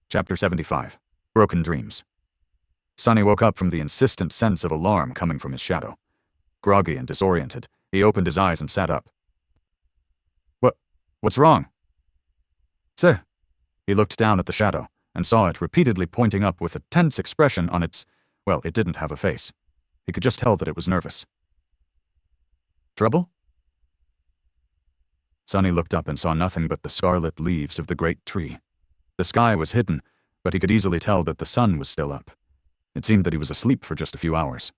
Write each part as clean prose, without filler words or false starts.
Chapter 75. Broken Dreams. Sonny woke up from the insistent sense of alarm coming from his shadow. Groggy and disoriented, he opened his eyes and sat up. What's wrong? Sir. He looked down at the shadow and saw it repeatedly pointing up with a tense expression on its, well, it didn't have a face. He could just tell that it was nervous. Trouble? Sonny looked up and saw nothing but the scarlet leaves of the great tree. The sky was hidden, but he could easily tell that the sun was still up. It seemed that he was asleep for just a few hours.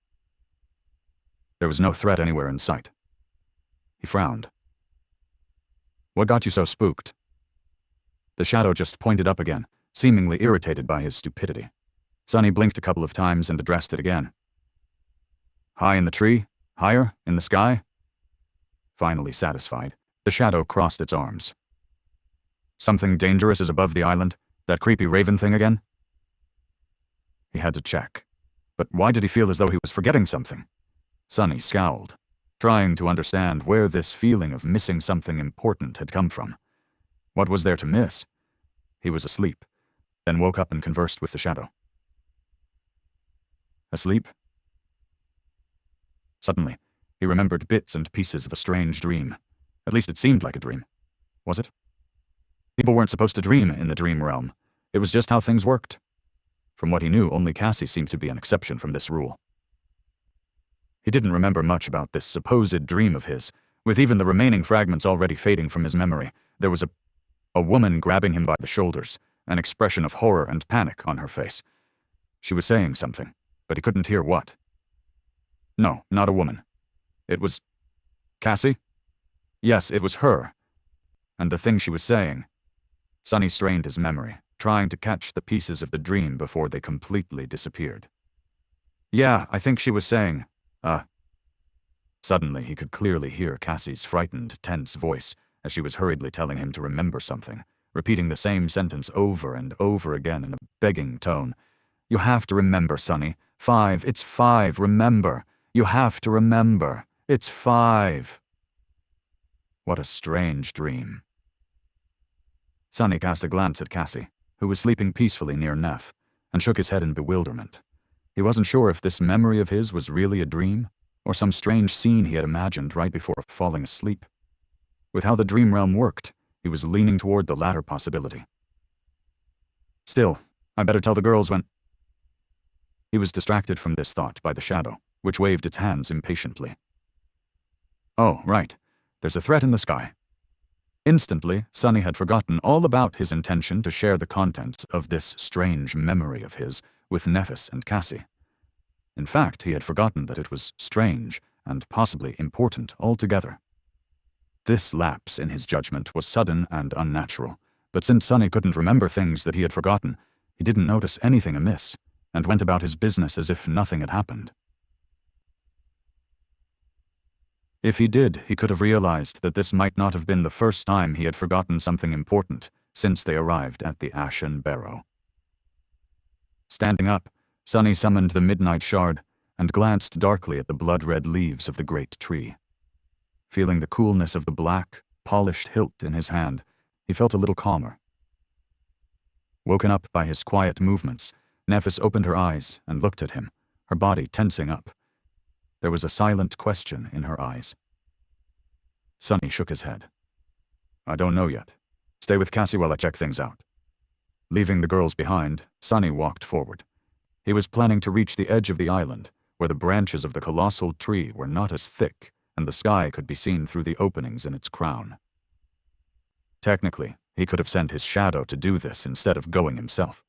There was no threat anywhere in sight. He frowned. What got you so spooked? The shadow just pointed up again, seemingly irritated by his stupidity. Sonny blinked a couple of times and addressed it again. High in the tree? Higher? In the sky? Finally satisfied, the shadow crossed its arms. Something dangerous is above the island? That creepy raven thing again? He had to check. But why did he feel as though he was forgetting something? Sonny scowled, trying to understand where this feeling of missing something important had come from. What was there to miss? He was asleep, then woke up and conversed with the shadow. Asleep? Suddenly, he remembered bits and pieces of a strange dream. At least it seemed like a dream. Was it? People weren't supposed to dream in the dream realm. It was just how things worked. From what he knew, only Cassie seemed to be an exception from this rule. He didn't remember much about this supposed dream of his. With even the remaining fragments already fading from his memory, there was a woman grabbing him by the shoulders, an expression of horror and panic on her face. She was saying something, but he couldn't hear what. No, not a woman. It was Cassie? Yes, it was her. And the thing she was saying. Sonny strained his memory, trying to catch the pieces of the dream before they completely disappeared. Yeah, I think she was saying, Suddenly he could clearly hear Cassie's frightened, tense voice as she was hurriedly telling him to remember something, repeating the same sentence over and over again in a begging tone. You have to remember, Sonny. 5, it's 5, remember. You have to remember. It's 5. What a strange dream. Sonny cast a glance at Cassie, who was sleeping peacefully near Neff, and shook his head in bewilderment. He wasn't sure if this memory of his was really a dream, or some strange scene he had imagined right before falling asleep. With how the dream realm worked, he was leaning toward the latter possibility. Still, I better tell the girls when... He was distracted from this thought by the shadow, which waved its hands impatiently. Oh, right. There's a threat in the sky. Instantly, Sonny had forgotten all about his intention to share the contents of this strange memory of his with Nephis and Cassie. In fact, he had forgotten that it was strange and possibly important altogether. This lapse in his judgment was sudden and unnatural, but since Sonny couldn't remember things that he had forgotten, he didn't notice anything amiss, and went about his business as if nothing had happened. If he did, he could have realized that this might not have been the first time he had forgotten something important since they arrived at the Ashen Barrow. Standing up, Sonny summoned the Midnight Shard and glanced darkly at the blood-red leaves of the great tree. Feeling the coolness of the black, polished hilt in his hand, he felt a little calmer. Woken up by his quiet movements, Nephis opened her eyes and looked at him, her body tensing up. There was a silent question in her eyes. Sonny shook his head. I don't know yet. Stay with Cassie while I check things out. Leaving the girls behind, Sonny walked forward. He was planning to reach the edge of the island, where the branches of the colossal tree were not as thick and the sky could be seen through the openings in its crown. Technically, he could have sent his shadow to do this instead of going himself.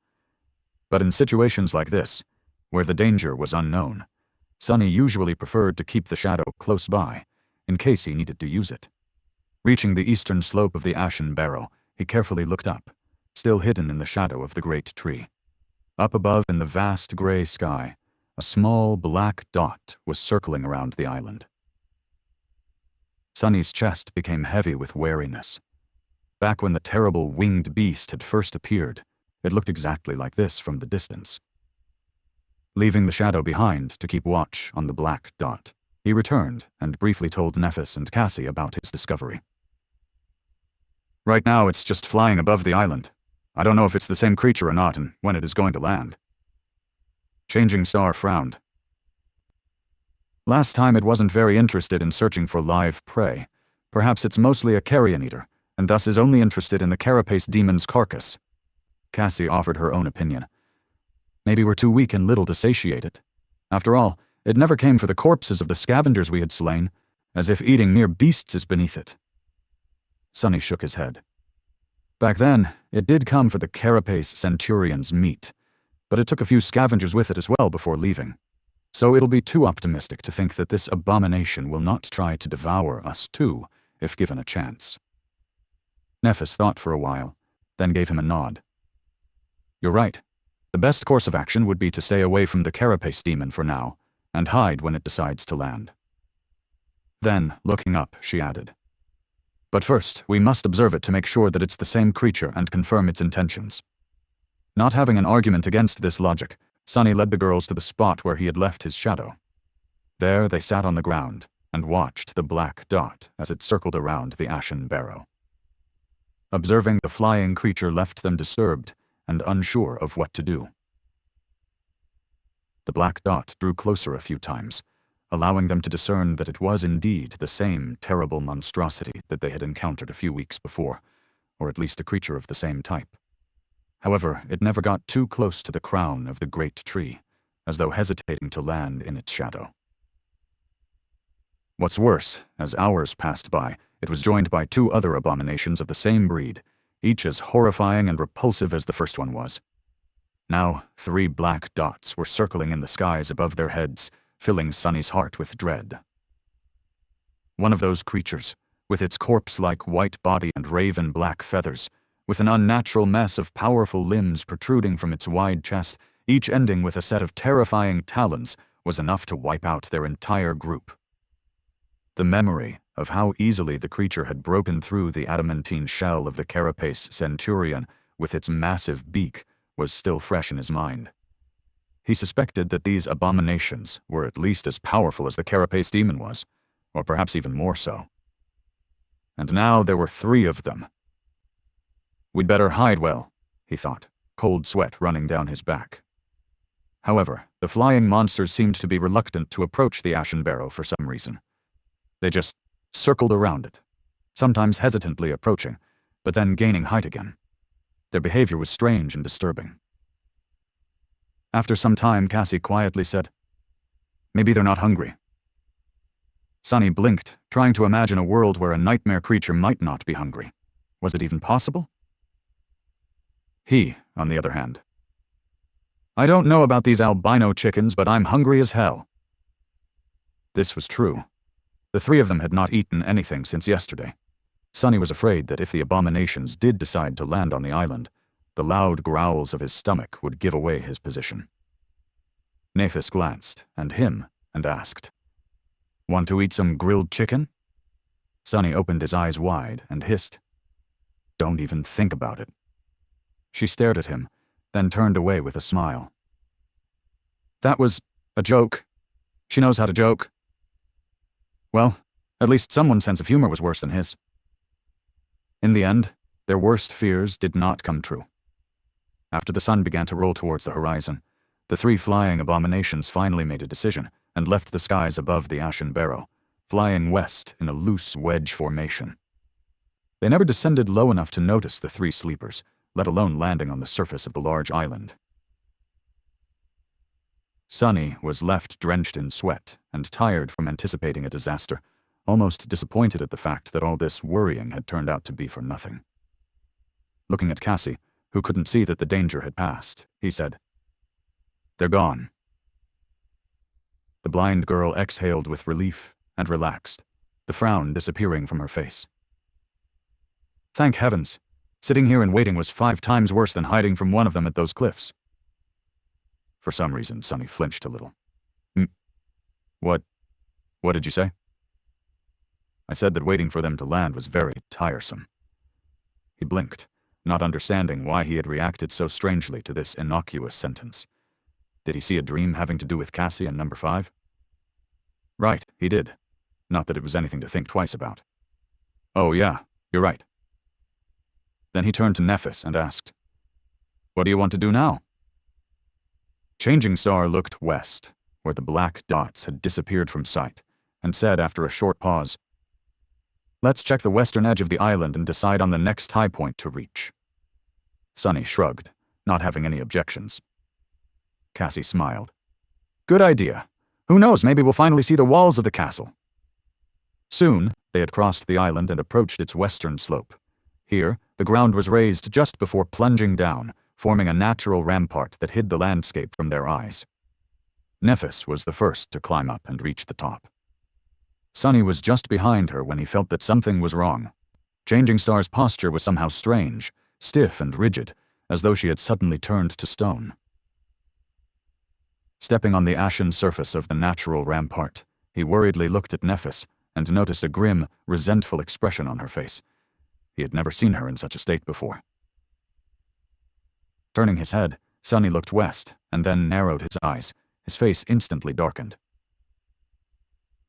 But in situations like this, where the danger was unknown, Sonny usually preferred to keep the shadow close by, in case he needed to use it. Reaching the eastern slope of the Ashen Barrow, he carefully looked up, still hidden in the shadow of the great tree. Up above in the vast gray sky, a small black dot was circling around the island. Sonny's chest became heavy with wariness. Back when the terrible winged beast had first appeared, it looked exactly like this from the distance. Leaving the shadow behind to keep watch on the black dot, he returned and briefly told Nephis and Cassie about his discovery. Right now it's just flying above the island. I don't know if it's the same creature or not and when it is going to land. Changing Star frowned. Last time it wasn't very interested in searching for live prey. Perhaps it's mostly a carrion eater, and thus is only interested in the carapace demon's carcass. Cassie offered her own opinion. Maybe we're too weak and little to satiate it. After all, it never came for the corpses of the scavengers we had slain, as if eating mere beasts is beneath it. Sonny shook his head. Back then, it did come for the carapace centurion's meat, but it took a few scavengers with it as well before leaving. So it'll be too optimistic to think that this abomination will not try to devour us too, if given a chance. Nephis thought for a while, then gave him a nod. You're right. The best course of action would be to stay away from the carapace demon for now, and hide when it decides to land. Then, looking up, she added, but first, we must observe it to make sure that it's the same creature and confirm its intentions. Not having an argument against this logic, Sonny led the girls to the spot where he had left his shadow. There they sat on the ground and watched the black dot as it circled around the ashen barrow. Observing the flying creature left them disturbed and unsure of what to do. The black dot drew closer a few times, allowing them to discern that it was indeed the same terrible monstrosity that they had encountered a few weeks before, or at least a creature of the same type. However, it never got too close to the crown of the great tree, as though hesitating to land in its shadow. What's worse, as hours passed by, it was joined by two other abominations of the same breed, each as horrifying and repulsive as the first one was. Now, 3 black dots were circling in the skies above their heads, filling Sonny's heart with dread. One of those creatures, with its corpse-like white body and raven-black feathers, with an unnatural mess of powerful limbs protruding from its wide chest, each ending with a set of terrifying talons, was enough to wipe out their entire group. The memory of how easily the creature had broken through the adamantine shell of the carapace centurion with its massive beak was still fresh in his mind. He suspected that these abominations were at least as powerful as the carapace demon was, or perhaps even more so. And now there were 3 of them. We'd better hide well, he thought, cold sweat running down his back. However, the flying monsters seemed to be reluctant to approach the ashen barrow for some reason. They just circled around it, sometimes hesitantly approaching, but then gaining height again. Their behavior was strange and disturbing. After some time, Cassie quietly said, "Maybe they're not hungry." Sonny blinked, trying to imagine a world where a nightmare creature might not be hungry. Was it even possible? He, on the other hand. "I don't know about these albino chickens, but I'm hungry as hell." This was true. The 3 of them had not eaten anything since yesterday. Sonny was afraid that if the abominations did decide to land on the island, the loud growls of his stomach would give away his position. Nephis glanced, and him, and asked, "Want to eat some grilled chicken?" Sonny opened his eyes wide and hissed, "Don't even think about it." She stared at him, then turned away with a smile. "That was a joke. She knows how to joke." Well, at least someone's sense of humor was worse than his. In the end, their worst fears did not come true. After the sun began to roll towards the horizon, the 3 flying abominations finally made a decision and left the skies above the ashen barrow, flying west in a loose wedge formation. They never descended low enough to notice the 3 sleepers, let alone landing on the surface of the large island. Sonny was left drenched in sweat and tired from anticipating a disaster, almost disappointed at the fact that all this worrying had turned out to be for nothing. Looking at Cassie, who couldn't see that the danger had passed, he said, "They're gone." The blind girl exhaled with relief and relaxed, the frown disappearing from her face. Thank heavens. Sitting here and waiting was 5 times worse than hiding from one of them at those cliffs. For some reason, Sonny flinched a little. What did you say?" "I said that waiting for them to land was very tiresome." He blinked, not understanding why he had reacted so strangely to this innocuous sentence. Did he see a dream having to do with Cassie and number 5? Right, he did. Not that it was anything to think twice about. "Oh yeah, you're right." Then he turned to Nephis and asked, What do you want to do now? Changing Star looked west, where the black dots had disappeared from sight, and said after a short pause, "Let's check the western edge of the island and decide on the next high point to reach." Sunny shrugged, not having any objections. Cassie smiled. "Good idea. Who knows, maybe we'll finally see the walls of the castle." Soon, they had crossed the island and approached its western slope. Here, the ground was raised just before plunging down, forming a natural rampart that hid the landscape from their eyes. Nephis was the first to climb up and reach the top. Sunny was just behind her when he felt that something was wrong. Changing Star's posture was somehow strange, stiff and rigid, as though she had suddenly turned to stone. Stepping on the ashen surface of the natural rampart, he worriedly looked at Nephis and noticed a grim, resentful expression on her face. He had never seen her in such a state before. Turning his head, Sunny looked west and then narrowed his eyes. His face instantly darkened.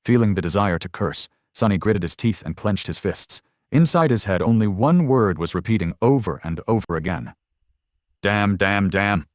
Feeling the desire to curse, Sunny gritted his teeth and clenched his fists. Inside his head, only one word was repeating over and over again. "Damn, damn, damn."